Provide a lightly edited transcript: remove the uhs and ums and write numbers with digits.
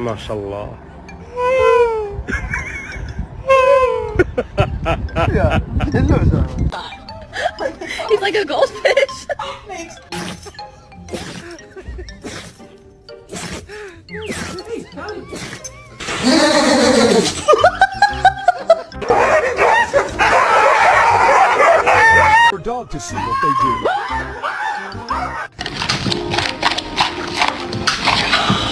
MashaAllah. Yeah, it looks He's like a goldfish. For dog to see what they do.